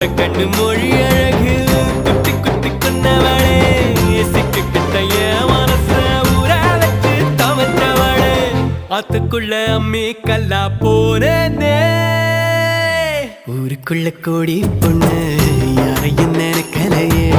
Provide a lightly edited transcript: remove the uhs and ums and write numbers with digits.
கண்ணு மொழி அழகு குத்தி குத்தி கொன்னவளே சிக்கிட்ட என் மனச ஊற வச்சு தவற்றவளே ஆத்துக்குள்ள அம்மி கல்லா போனே ஊருக்குள்ள கோடி பொண்ணு யாரையும் நினைக்கலையே